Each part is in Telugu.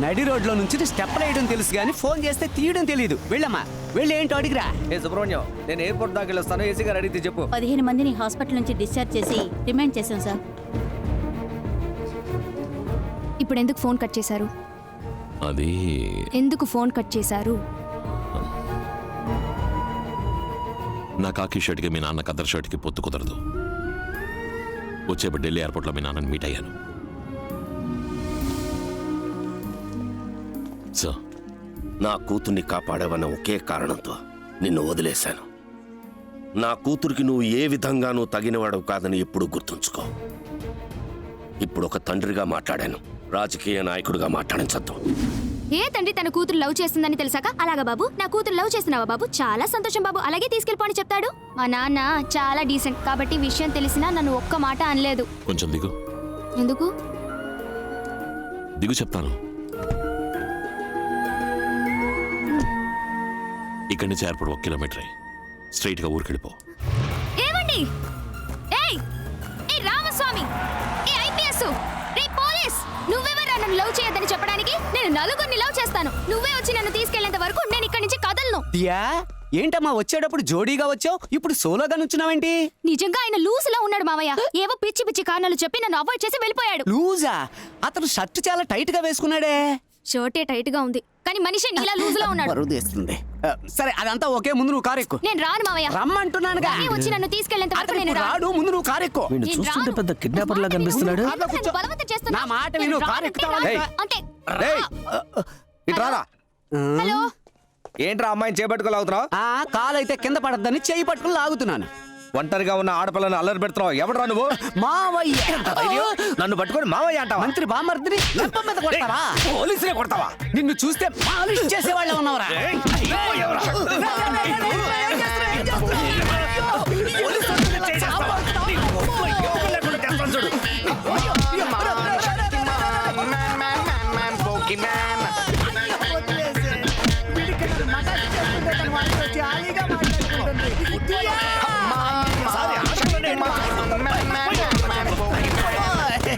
నడి రోడ్లో నుంచి స్టెప్ వేయడం తెలుసు కానీ ఫోన్ చేస్తే తీయడం తెలియదు. వెళ్ళమ్మా, వెళ్ళి ఏంటో అడిగిరా. ఏ సుబ్రహ్మణ్యం, నేను ఎయిర్పోర్ట్ దాకా వెళ్ళొస్తాను. ఏసీ గారు అడిగితే చెప్పు. 15 మందిని హాస్పిటల్ నుంచి డిశ్చార్జ్ చేసి రిమాండ్ చేశాం సార్. ఇప్పుడు ఎందుకు ఫోన్ కట్ చేశారు? అది ఎందుకు ఫోన్ కట్ చేశారు? నా కాకి షర్ట్కి మీ నాన్న కద్దర్ షర్ట్కి పొత్తు కుదరదు. వచ్చేప్పుడు ఢిల్లీ ఎయిర్పోర్ట్లో మీ నాన్నని మీట్ అయ్యాను. సో నా కూతుర్ని కాపాడావన్న ఒకే కారణంతో నిన్ను వదిలేశాను. నా కూతురికి నువ్వు ఏ విధంగానూ తగినవాడు కాదని ఎప్పుడూ గుర్తుంచుకో. ఇప్పుడు ఒక తండ్రిగా మాట్లాడాను, రాజకీయ నాయకుడిగా మాట్లాడించద్దు. ఏ తండ్రి తన కూతురు లవ్ చేస్తుందని తెలిసాక అలాగా బాబు నా కూతురు లవ్ చేస్తున్నావా బాబు, చాలా సంతోషం బాబు, అలాగే తీసుకెళ్ళిపోని చెప్తాడు. మా నాన్న చాలా డీసెంట్ కాబట్టి విషయం తెలిసినా నన్ను ఒక్క మాట అనలేదు. కొంచెం దిగు. ఎందుకు దిగు చెప్తాను. ఇక్కడి నుంచి ఎయిర్పోర్ట్ 1 కిలోమీటరే. స్ట్రైట్ గా ఊరికెళ్ళిపో. ఏమండి? ఏయ్ ఏ రామస్వామి, ఏ ఐపీఎస్, రే పోలీస్, నువ్వెవరా నన్ను లవ్ చేయొద్దని చెప్పడానికి? నేను నలుగురిని లవ్ చేస్తాను. నువ్వే వచ్చి నన్ను తీసుకెళ్లేంత వరకు నేను ఇక్కడి నుంచి కదలను. దియా, ఏంటమ్మా వచ్చేటప్పుడు జోడీగా వచ్చావు, ఇప్పుడు సోలోగా నుంచున్నావేంటి? నిజంగా ఆయన లూసులా ఉన్నాడు మావయ్య. ఏవో పిచ్చి పిచ్చి కారణాలు చెప్పి నన్ను అవాయిడ్ చేసి వెళ్ళిపోయాడు. లూజా? అతను షర్ట్ చాలా టైట్ గా వేసుకున్నాడే. షర్టే టైట్ గా ఉంది కానీ మనిషి నీలా లూజులా ఉన్నాడు. బరువుదేస్తుంది. సరే అదంతా ఓకే, ముందు నువ్వు కారు ఎక్కు. నేను రాను మావయ్య. రమ్మంటున్నానుగా. కానీ వచ్చి నన్ను తీసుకెళ్లేంత వరకు అతను నేను ఇప్పుడు రాడు, ముందు నువ్వు కారు ఎక్కు. వీడిని నేను చూస్తుంటే రాను. పెద్ద కిడ్నాపర్ లా కనిపిస్తున్నాడు. నన్ను బలవంతం చేస్తున్నావు. నా మాట నేను విను, రాను కారు అంటే ఎక్కుతావా? రాను. ఏయ్. అంటే రేయ్, ఇటు రారా. హలో, ఏంట్రా అమ్మాయిని చేపట్టుకోలాగుతున్నావు? కాలు అయితే కింద పడద్దని చేయి పట్టుకుని లాగుతున్నాను. ఒంటరిగా ఉన్న ఆడపిల్లని అల్లరి పెడుతున్నావు. ఎవడరా నువ్వు? మావయ్య. నన్ను పట్టుకొని మావయ్య అంటావా? మంత్రి బామర్దిని లెప్ప మీద కొడతావా? పోలీసులే కొడతావా? నిన్ను చూస్తే మాలిష్ చేసేవాళ్ళ ఉన్నవరా?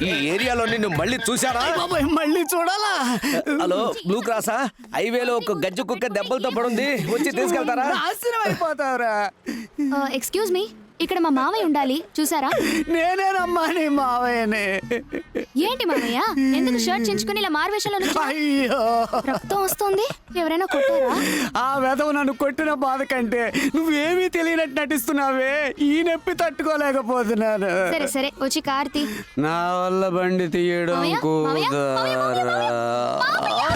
ఈ ఏరియాలో నిన్ను మళ్ళీ చూశారా? మళ్ళీ చూడాలా? హలో, బ్లూ క్రాసా? హైవేలో ఒక గజ్జు కుక్క దెబ్బలతో పడుంది, వచ్చి తీసుకెళ్తారా? నాశనం అయిపోతావురా. ఎక్స్క్యూజ్ మీ, ఇక్కడ మా మావయ్య ఉండాలి, చూసారా? నేనేనమ్మా నీ మావయ్యనే. ఏంటి మావయ్య, ఎందుకు షర్ట్ చించుకుని ఇలా మారువేషంలో నుంచున్నావు? అయ్యో, రక్తం వస్తుంది, ఎవరైనా కొట్టారా? ఆ వెధవ నన్ను కొట్టిన బాధ కంటే నువ్వేమీ తెలియనట్టు నటిస్తున్నావే, ఈ నొప్పి తట్టుకోలేకపోతున్నాను. సరే సరే, వచ్చి కార్తీ. నా వల్ల బండి తీయడం మావయ్య, మావయ్య,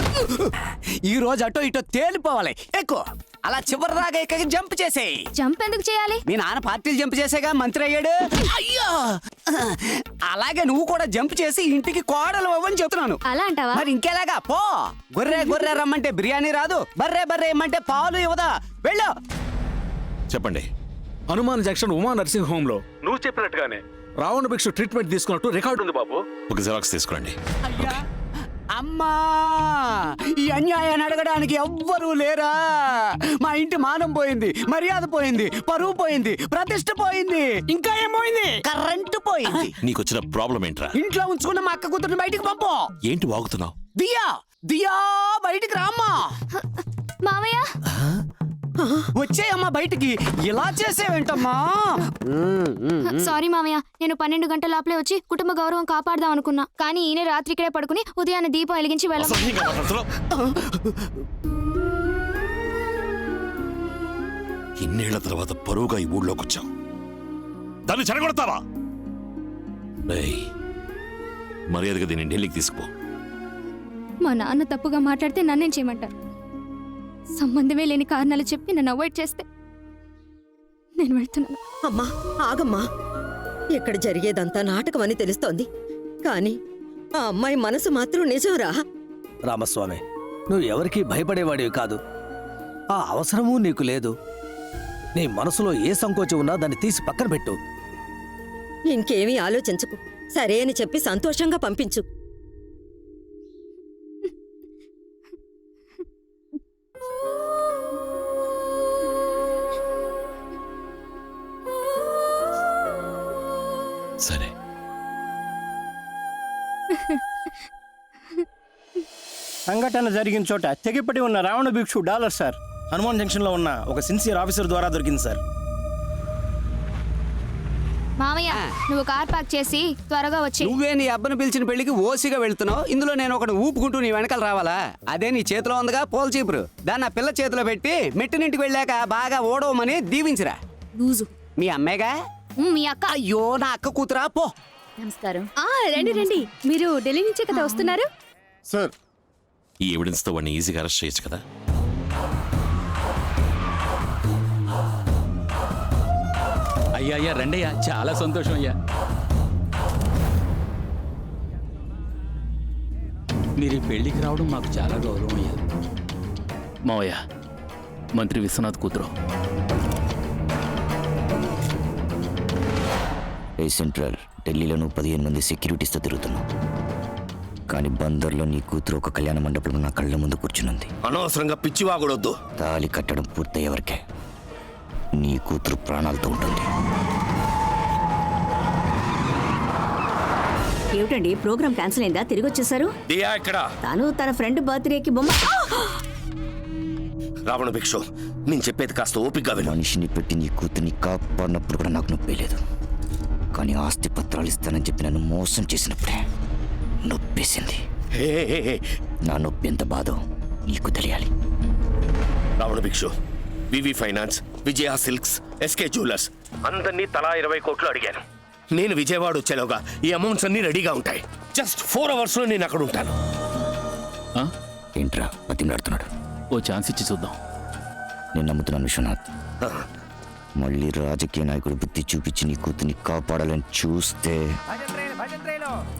ఈ రోజు అటో ఇటో తేలిపోవాలి. ఎక్కువ అలా చివరి రాగా ఎక్కడికి జంప్ చేసేయి. జంప్ ఎందుకు చేయాలి? మీ నాన్న పార్టీలు జంప్ చేసేగా మంత్రి అయ్యాడు. అయ్యో, అలాగే నువ్వు కూడా జంప్ చేసి ఇంటికి కోడలు అవ్వని చెప్తున్నాను. అలా అంటావా? మరి ఇంకెలాగా? పో. గొర్రె గొర్రె రమ్మంటే బిర్యానీ రాదు, బర్రె బర్రె ఇమ్మంటే పాలు ఇవ్వదా? వెళ్ళు. చెప్పండి. Hanuman junction Uma nursing home లో నువ్వు చెప్పినట్టుగానే రావణ భిక్షు ట్రీట్మెంట్ తీసుకున్నట్టు రికార్డు ఉంది బాబు. ఒక జిరాక్స్ తీసుకురండి. అయ్యా, అమ్మా, ఈ అన్యాయాన్ని అడగడానికి ఎవ్వరూ లేరా? మా ఇంటి మానం పోయింది, మర్యాద పోయింది, పరువు పోయింది, ప్రతిష్ట పోయింది, ఇంకా ఏం పోయింది? కరెంటు పోయింది. నీకొచ్చిన ప్రాబ్లం ఏంట్రా? ఇంట్లో ఉంచుకున్న మా అక్క కూతుర్ని బయటికి పంపు. ఏంటి వాగుతున్నావు? దియా, దియా, బయటికి రామ్మా. మావయ్య, వచ్చేయమ్మా బయటికి. ఇలా చేసేవేంటమ్మా? సారీ మావయ్య, నేను 12 గంటల లోపలే వచ్చి కుటుంబ గౌరవం కాపాడదాం అనుకున్నా, కానీ ఈయన రాత్రి ఇక్కడే పడుకుని ఉదయాన్నే దీపం వెలిగించి వెళ్ళ. ఇన్నేళ్ల తర్వాత పరువుగా ఈ ఊళ్ళోకి వచ్చావు, దాన్ని చెడగొడతావా? మర్యాదగా దీన్ని ఢిల్లీకి తీసుకుపో. మా నాన్న తప్పుగా మాట్లాడితే నన్నేం చేయమంటారు? సంబంధమే లేని కారణాలు చెప్పి నన్ను అవాయిడ్ చేస్తే నేను వెళ్తున్నాను. అమ్మా, ఆగమ్మా. ఇక్కడ జరిగేదంతా నాటకం అని తెలుస్తోంది, కానీ ఆ అమ్మాయి మనసు మాత్రం నిజంరా. రామస్వామి, నువ్వు ఎవరికి భయపడేవాడివి కాదు, ఆ అవసరమూ నీకు లేదు. నీ మనసులో ఏ సంకోచం ఉన్నా దాన్ని తీసి పక్కన పెట్టు. ఇంకేమీ ఆలోచించకు, సరే అని చెప్పి సంతోషంగా పంపించు. సరే. సంఘటన జరిగిన చోట తెగిపడి ఉన్న రావణ భిక్షు డాలర్ సార్ హనుమాన్ జంక్షన్లో ఉన్న ఒక సిన్సియర్ ఆఫీసర్ ద్వారా దొరికింది సార్. మామయ్య నువ్వు కార్ పార్క్ చేసి త్వరగా వచ్చి. నువ్వే నీ అబ్బను పిలిచిన పెళ్లికి ఓసిగా వెళ్తున్నావు, ఇందులో నేను ఒకటి ఊపుకుంటూ నీ వెనకాల రావాలా? అదే నీ చేతిలో ఉందిగా పోల్ చీపురు, దాన్ని ఆ పిల్ల చేతిలో పెట్టి మెట్టినింటికి వెళ్ళాక బాగా ఓడవమని దీవించరా. లూజు. మీ అమ్మాయిగా? మీ అక్క. అయ్యో నా అక్క కూతురా, పో. నమస్కారం. రండి రండి, మీరు ఢిల్లీ నుంచే కదా వస్తున్నారు? సార్ ఈ ఎవిడెన్స్తో వాడిని ఈజీగా అరెస్ట్ చేయొచ్చు కదా. అయ్యా అయ్యా రండి అయ్యా, చాలా సంతోషం అయ్యా. మీరు ఈ పెళ్లికి రావడం మాకు చాలా గౌరవం అయ్యా. మావయ్య, మంత్రి విశ్వనాథ్ కూతురు. ఏ సెంట్రల్ ఢిల్లీలో నువ్వు 15 మంది సెక్యూరిటీస్తో తిరుగుతున్నావు, కానీ బందర్లో నీ కూతురు ఒక కళ్యాణ మండపంలో నా కళ్ళ ముందు కూర్చునుంది. అనవసరంగా పిచ్చివాగొడొద్దు. తాళి కట్టడం పూర్తయ్యేవరకే నీ కూతురు ప్రాణాలతో ఉంటుంది. ఏమిటండి ప్రోగ్రామ్ క్యాన్సిల్ అయిందా? తిరిగి వచ్చేసారు? దియా ఎక్కడ? తను తన ఫ్రెండ్ బర్త్డేకి బొమ్మ. రావణ భిక్షు, నేను చెప్పేది కాస్త ఓపికగా విను. మనిషిని పెట్టి నీ కూతుర్ని కాపాడినప్పుడు కూడా నాకు నొప్పి లేదు, కానీ ఆస్తి పత్రాలు ఇస్తానని చెప్పి నన్ను మోసం చేసినప్పుడే నొప్పేసింది. హే, హే, హే. నా నొప్పి ఎంత బాధో నీకు తెలియాలి. రావణ భిక్షు, వివి finance, Vijaya silks, SK jewellers అందరినీ తలా 20 కోట్లు అడిగాను. నేను విజయవాడ వచ్చేలోగా ఈ అమౌంట్స్ అన్ని రెడీగా ఉంటాయి. జస్ట్ 4 అవర్స్లో నేను అక్కడ ఉంటాను. ఏంట్రా బతిమలాడుతున్నాడు? ఓ ఛాన్స్ ఇచ్చి చూద్దాం. నేను నమ్ముతున్నాను విశ్వనాథ్. మళ్ళీ రాజకీయ నాయకుడు బుద్ధి చూపించి నీ కూతుర్ని కాపాడాలని చూస్తే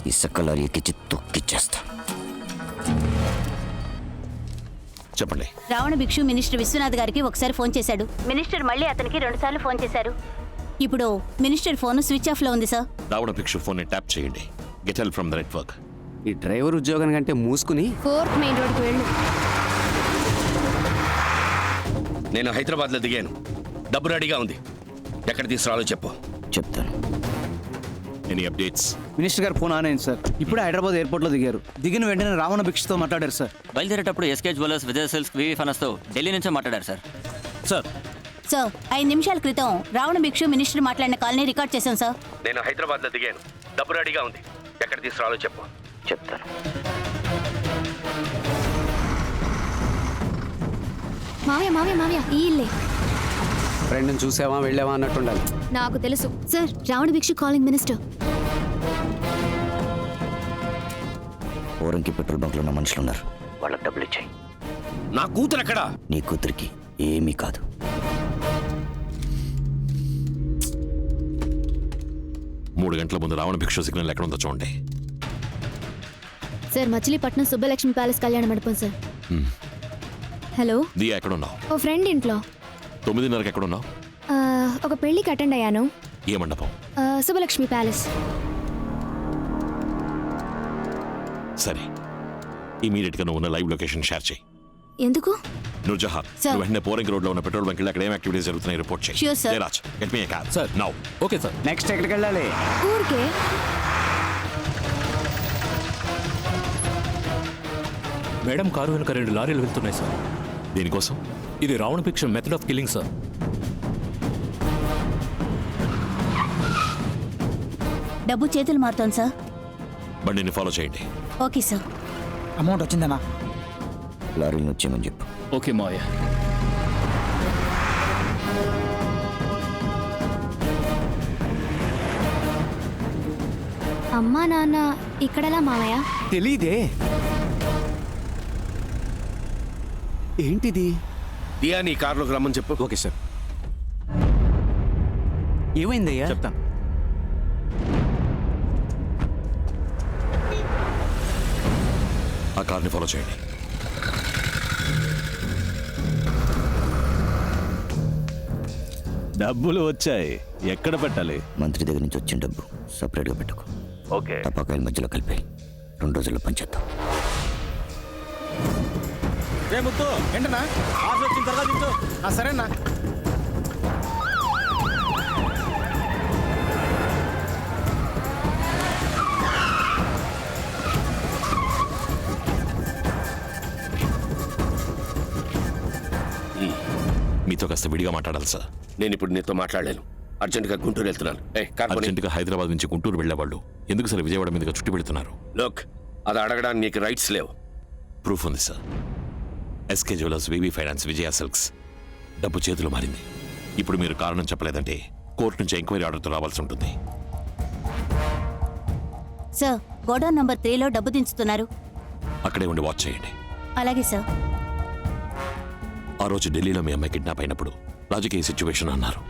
ఈ సకలాలు ఎక్కించి తొక్కిచ్చేస్తా. చెప్పండి. రావణ భిక్షు మినిస్టర్ విశ్వనాథ్ గారికి ఒకసారి ఫోన్ చేశాడు. మినిస్టర్ మళ్ళీ అతనికి 2 సార్లు ఫోన్ చేశారు. ఇప్పుడు మినిస్టర్ ఫోన్ స్విచ్ ఆఫ్ లో ఉంది సార్. రావణ భిక్షు ఫోన్ ని ట్యాప్ చేయండి. Get help from the network. ఈ డ్రైవర్ ఉద్యోగం కంటే మూసుకుని 4th మెయిన్ రోడ్కి వెళ్ళు. నేను హైదరాబాద్లో దిగాను. డబ్బు రెడీగా ఉంది. ఎక్కడ తీసుకురాలో చెప్పు. చెప్తాను. Any updates? మినిస్టర్ గారు ఫోన్ ఆన్ అయింది సార్. ఇప్పుడే హైదరాబాద్ ఎయిర్పోర్ట్లో దిగారు. దిగిన వెంటనే రావణ భిక్షతో మాట్లాడారు సార్. బయలుదేరేటప్పుడు ఎస్కే జ్యువెలర్స్, విజయ సిల్క్స్, వివి ఫైనాన్స్తో ఢిల్లీ నుంచే మాట్లాడారు సార్. సార్ సార్ 5 నిమిషాల క్రితం రావణ భిక్షు మినిస్టర్ మాట్లాడిన కాల్ని రికార్డ్ చేశాం సార్. నేను హైదరాబాద్లో దిగాను. డబ్బు రెడీగా ఉంది. ఎక్కడ తీసుకురాలో చెప్పు. చెప్తాను. మావయ్య మావయ్య మావయ్య, ఈ ఇల్లే. ఫ్రెండ్ని చూసావా వెళ్ళావా అన్నట్టు ఉండాలి. నాకు తెలుసు సార్. రావణ భిక్షు కాలింగ్ మినిస్టర్. ఓరంకి పెట్రోల్ బంక్లో ఉన్న మనుషులు ఉన్నారు, వాళ్ళకి డబ్బులు ఇచ్చాయి. నా కూతురు ఎక్కడా? నీ కూతురికి ఏమీ కాదు. మూడు గంటల ముందు రావణ భిక్షు సిగ్నల్ ఎక్కడ ఉందో చూడండి. సార్ మచిలీపట్నం సుబ్బలక్ష్మి ప్యాలెస్ కళ్యాణ మండపం సార్. హలో, దియా ఎక్కడ ఉన్నావు? ఓ ఫ్రెండ్ ఇంట్లో. 9:30కి ఎక్కడ ఉన్నావు? ఒక పెళ్లికి అటెండ్ అయ్యాను. ఏ మండపం? సుబ్బలక్ష్మి ప్యాలెస్. సరే, ఇమీడియట్ గా నువ్వు ఉన్న లైవ్ లొకేషన్ షేర్ చేయి. ఎందుకు? నూర్జహాన్, నువ్వు వెంటనే పోరింగ్ రోడ్ లో ఉన్న పెట్రోల్ బంక్ అక్కడ ఏం యాక్టివిటీస్ జరుగుతున్నాయి రిపోర్ట్ చేయి. Sure, sir. Jayaraj, get me a car. Sir. Now. Okay sir. Next ఎక్కడికి వెళ్ళాలి? ఊరికే. మేడం కారు వెనుక 2 లారీలు వెళ్తున్నాయి సార్. దీనికోసం ఇది రావణ భిక్ష మెథడ్ ఆఫ్ కిల్లింగ్ సార్. డబ్బు చేతులు మారుతోంది సార్. బండిని ఫాలో చేయండి. Okay sir. అమౌంట్ వచ్చిందన్నా? లారీలను వచ్చేయమని చెప్పు. ఓకే మావయ్య. అమ్మా నాన్న ఇక్కడలా మావయ్య? తెలీదే. ఏంటిది? దియా నీ కార్లోకి రమ్మని చెప్పు. Okay sir. ఏమైందయ్యా? చెప్తాను. ఆ కార్ని ఫాలో చేయండి. డబ్బులు వచ్చాయి, ఎక్కడ పెట్టాలి? మంత్రి దగ్గర నుంచి వచ్చిన డబ్బు సపరేట్గా పెట్టుకో. ఓకే. టపాకాయల మధ్యలో కలిపి 2 రోజుల్లో పనిచేద్దాం. రే ముత్తు, ఏంటన్నా ఆఫ్ వచ్చిన తర్వాత దించు. సరేనా? మీతో కాస్త విడిగా మాట్లాడాలి సార్. నేను ఇప్పుడు నీతో మాట్లాడలేను. అర్జెంటుగా గుంటూరు వెళ్తున్నాను. అర్జెంటుగా హైదరాబాద్ నుంచి గుంటూరు వెళ్ళేవాళ్ళు ఎందుకు సార్ విజయవాడ మీదుగా చుట్టి పెడుతున్నారు? లోక్, అది అడగడానికి నీకు రైట్స్ లేవు. ప్రూఫ్ ఉంది sir. SK jewellers, VV finance, Vijaya silks డబ్బు చేతులు మారింది. ఇప్పుడు మీరు కారణం చెప్పలేదంటే కోర్టు నుంచి ఎంక్వైరీ ఆర్డర్తో రావాల్సి ఉంటుంది. సార్, గోడౌన్ నంబర్ 3లో డబ్బు దించుతున్నారు. అక్కడే ఉండి వాచ్ చేయండి. అలాగే సార్. ఆ రోజు ఢిల్లీలో మీ అమ్మాయి కిడ్నాప్ అయినప్పుడు రాజకీయ సిచ్యువేషన్ అన్నారు.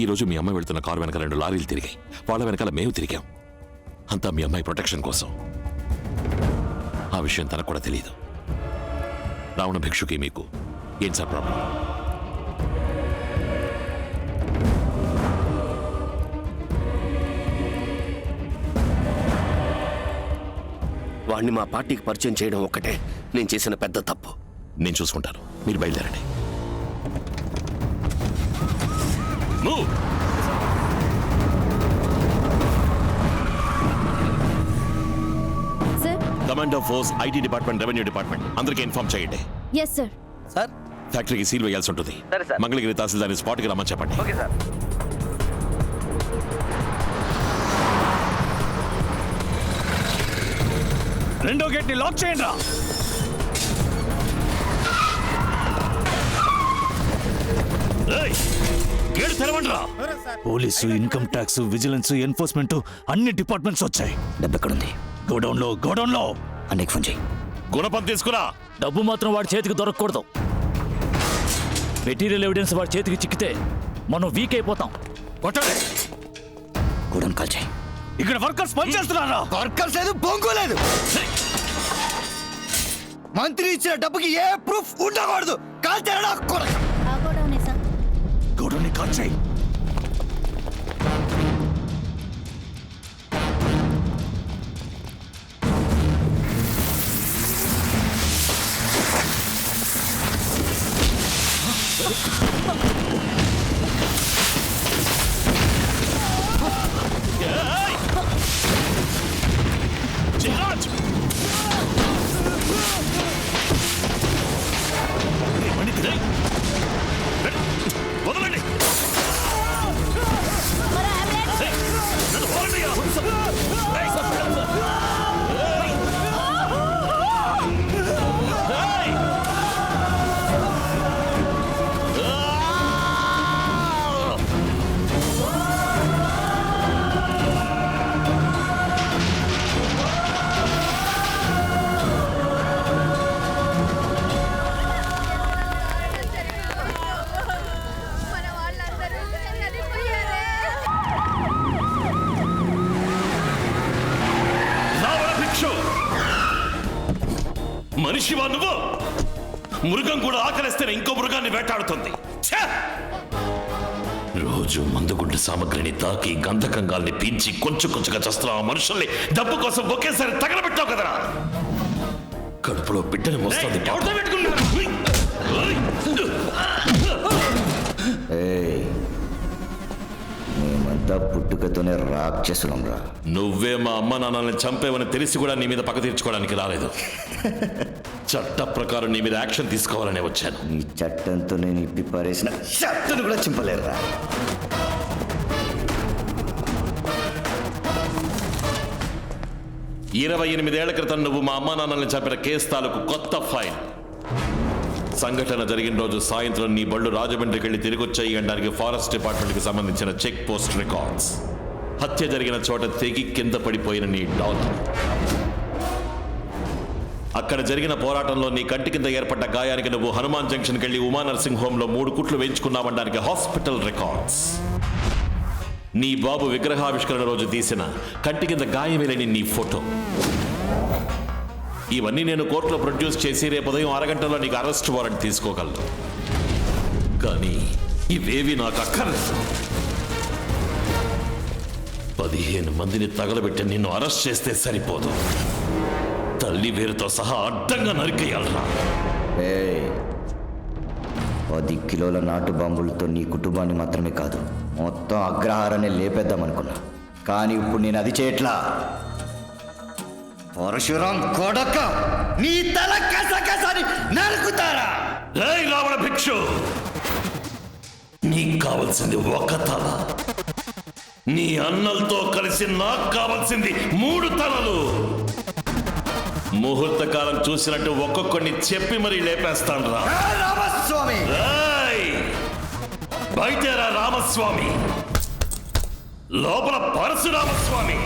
ఈ రోజు మీ అమ్మాయి వెళ్తున్న కారు వెనక 2 లారీలు తిరిగాయి. వాళ్ళ వెనకాల మేము తిరిగాం. అంతా మీ అమ్మాయి ప్రొటెక్షన్ కోసం. ఆ విషయం తనకు కూడా తెలియదు. రావణ భిక్షుకి మీకు ఏం సార్ ప్రాబ్లం? వాడిని మా పార్టీకి పరిచయం చేయడం ఒక్కటే నేను చేసిన పెద్ద తప్పు. నేను చూసుకుంటాను, మీరు బయలుదేరండి. Sir. Commando force, IT department, revenue department అందరికీ ఇన్ఫార్మ్ చేయండి. Yes sir. సార్, ఫ్యాక్టరీకి సీల్ వేయాల్సి ఉంటుంది. సరే సార్. మంగళగిరి తహసీల్దార్ స్పాట్కి రమ్మని చెప్పండి. Okay sir. రెండో గేట్ ని లాక్ చేయండి రా. గేట్ తెరవండి రా. Police, income tax, vigilance, enforcement అన్ని డిపార్ట్మెంట్స్ వచ్చాయి. డబ్బు ఎక్కడుంది? గోడౌన్ లో అన్నయ్యకి ఫోన్ చేయి. గుణపం తీసుకురా. డబ్బు మాత్రం వాడి చేతికి దొరకకూడదు. మెటీరియల్ ఎవిడెన్స్ వాడి చేతికి చిక్కితే మనం వీక్ అయిపోతాం. కొట్టండి. గోడౌన్ కాల్ చేయి. ఇక్కడ వర్కర్స్ పనిచేస్తున్నారా? వర్కర్స్ లేదు, బొంగు లేదు. మంత్రి ఇచ్చిన డబ్బుకి ఏ ప్రూఫ్ ఉండకూడదు. కాల్ చేయడా కొరక. ఆ గోడౌనే సార్. గోడౌన్ కాల్ చేయి. వదలండి. మనిషివా నువ్వు? మృగం కూడా ఆకలిస్తేనే ఇంకో మృగాన్ని వేటాడుతుంది. రోజు మందుగుండు సామగ్రిని తాకి గంధకంగాల్ని పీల్చి కొంచెం కొంచెంగా చస్తున్న ఆ మనుషుల్ని డబ్బు కోసం ఒకేసారి తగలబెట్టావు కదరా. కడుపులో బిడ్డని మోస్తుంది. మేమంతా పుట్టుకతోనే రాక్షసులం రా. నువ్వే మా అమ్మ నాన్నల్ని చంపేవని తెలిసి కూడా నీ మీద పగ తీర్చుకోవడానికి రాలేదు. చట్ట ప్రకారం నీ మీద యాక్షన్ తీసుకోవాలనే వచ్చాను. నీ చట్టంతో నేను ఇప్పి పారేసిన చట్టను కూడా చింపలేరురా. ఇరవై 28 ఏళ్ల క్రితం నువ్వు మా అమ్మా నాన్నల్ని చంపిన కేసు తాలూకు కొత్త ఫైల్. సంఘటన జరిగిన రోజు సాయంత్రం నీ బళ్ళు రాజమండ్రికి వెళ్ళి తిరిగి వచ్చాయి అనడానికి ఫారెస్ట్ డిపార్ట్మెంట్కి సంబంధించిన చెక్ పోస్ట్ రికార్డ్స్. హత్య జరిగిన చోట తెగి కింద పడిపోయిన నీ డాలర్. అక్కడ జరిగిన పోరాటంలో నీ కంటి కింద ఏర్పడ్డ గాయానికి నువ్వు హనుమాన్ జంక్షన్కి వెళ్ళి ఉమా నర్సింగ్ హోంలో 3 కుట్లు వేయించుకున్నావనడానికి హాస్పిటల్ రికార్డ్స్. నీ బాబు విగ్రహావిష్కరణ రోజు తీసిన కంటి కింద గాయమేలేని నీ ఫోటో. ఇవన్నీ నేను కోర్టులో ప్రొడ్యూస్ చేసి రేపు ఉదయం 6 గంటల్లో నీకు అరెస్ట్ వారెంట్ తీసుకోగలను. కానీ ఇవేవి నాకు అక్కర్లేదు. 15 మందిని తగలబెట్టి నిన్ను అరెస్ట్ చేస్తే సరిపోదు. తల్లి వేరుతో సహా అడ్డంగా నరికేయాలరా. 10 కిలోల నాటు బాంబులతో నీ కుటుంబాన్ని మాత్రమే కాదు మొత్తం అగ్రహారాన్ని లేపేద్దామనుకున్నా. కానీ ఇప్పుడు నేను అది చేయట్లా. పరశురాం కొడక నీ తల కసకసని నరుకుతారా. రావణ భిక్షు, నీకు కావాల్సింది ఒక తల, నీ అన్నలతో కలిసి నాకు కావాల్సింది 3 తలలు. ముహూర్త కాలం చూసినట్టు ఒక్కొక్కడిని చెప్పి మరీ లేపేస్తాను రా. రామస్వామి బయటరా రామస్వామి, లోపల పరశురామస్వామి.